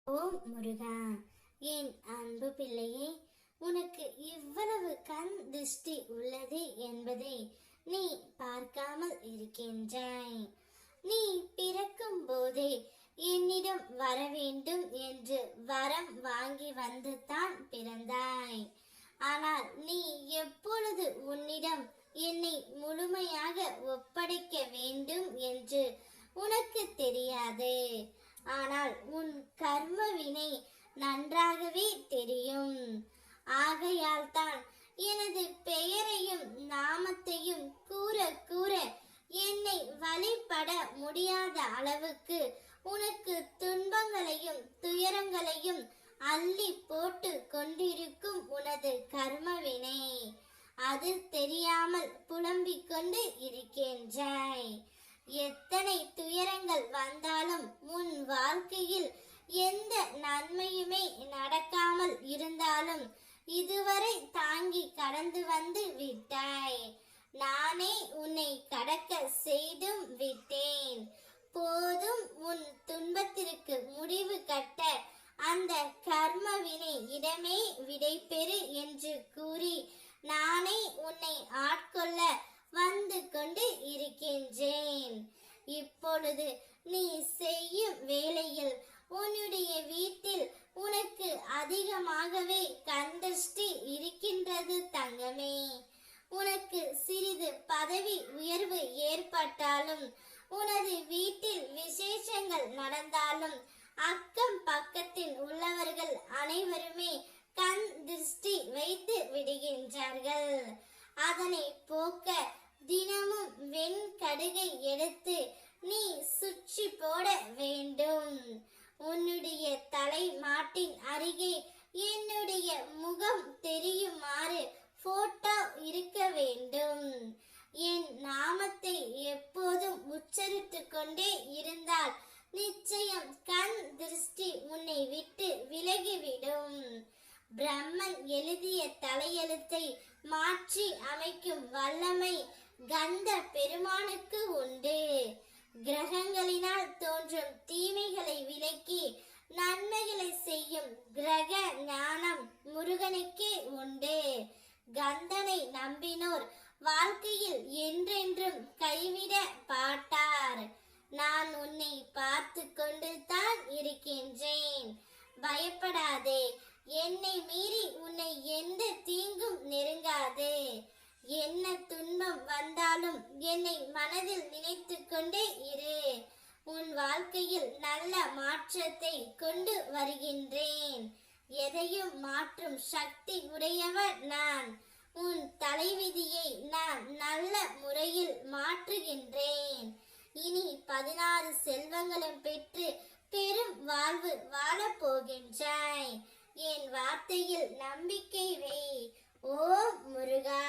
ஓம் முருகா, என் அன்பு பிள்ளையே, உனக்கு இவ்வளவு கண் திருஷ்டி உள்ளது என்பதை நீ பார்க்காமல் இருக்கின்றாய். நீ பிறக்கும் போதே என்னிடம் வர வேண்டும் என்று வரம் வாங்கி வந்து தான் பிறந்தாய். ஆனால் நீ எப்பொழுது உன்னிடம் என்னை முழுமையாக ஒப்படைக்க வேண்டும் என்று உனக்கு தெரியாது. ஆனால் உன் கர்ம வினை நன்றாகவே தெரியும். ஆகையால் தான் எனது பெயரையும் நாமத்தையும் கூற கூற என்னை வழிபட முடியாத அளவுக்கு உனக்கு துன்பங்களையும் துயரங்களையும் அள்ளி போட்டு கொண்டிருக்கும் உனது கர்மவினை. அது தெரியாமல் புலம்பிக் கொண்டு இருக்கின்றாய். எத்தனை துயரங்கள் வந்தாலும் உன் வாழ்க்கையில் எந்த நன்மையுமே நடக்காமல் இருந்தாலும் இதுவரை தாங்கி கடந்து வந்து விட்டாய். நானே உன்னை கடக்க செய்தும் விட்டேன். போதும், உன் துன்பத்திற்கு முடிவு கட்ட அந்த கர்மவினை இடமே விடைபெறு என்று கூறி நானே உன்னை ஆட்கொள்ள வந்து கொண்டு இருக்கின்றேன். இப்பொழுது நீ செய்யும் வேளையில் உன்னுடைய வீட்டில் உனக்கு அதிகமாகவே கண் திருஷ்டி இருக்கின்றது தங்கமே. உனக்கு சிறிது பதவி உயர்வு ஏற்பட்டாலும், உனது வீட்டில் விசேஷங்கள் நடந்தாலும் அக்கம் பக்கத்தில் உள்ளவர்கள் அனைவருமே கண் திருஷ்டி வைத்து விடுகின்றார்கள். அதனை போக்க தினமும் வெண்கடுகை எடுத்து நீ சுற்றி போட வேண்டும். உன்னுடைய தலை மாட்டின் அருகே என்னுடைய முகம் தெரியுமாறு போட்டோ இருக்க வேண்டும். என் நாமத்தை எப்போதும் உச்சரித்து கொண்டே இருந்தால் நிச்சயம் கண் திருஷ்டி உன்னை விட்டு விலகிவிடும். பிரம்மன் எழுதிய தலையெழுத்தை மாற்றி அமைக்கும் வல்லமை கந்த பெருமானுக்கு உண்டு. கிரகங்களினால் தோன்றும் தீமைகளை விலக்கி நன்மைகளை செய்யும் கிரக ஞானம் முருகனுக்கே உண்டு. கந்தனை நம்பினோர் வாழ்க்கையில் என்றென்றும் கைவிட பாட்டார். நான் உன்னை பார்த்து கொண்டு தான் இருக்கின்றேன். பயப்படாதே. என்னை மீறி உன்னை எந்த தீங்கும் நெருங்காது. என்ன துன்பம் வந்தாலும் என்னை மனதில் நினைத்து கொண்டே இரு. உன் வாழ்க்கையில் நல்ல மாற்றத்தை கொண்டு வருகின்றேன். எதையும் மாற்றும் சக்தி உடையவர் நான். உன் தலைவிதியை நான் நல்ல முறையில் மாற்றுகின்றேன். இனி 16 செல்வங்களும் பெற்று பெரும் வாழ்வு வாழப் போகின்றாய். என் வார்த்தையில் நம்பிக்கை வை. ஓம் முருகா.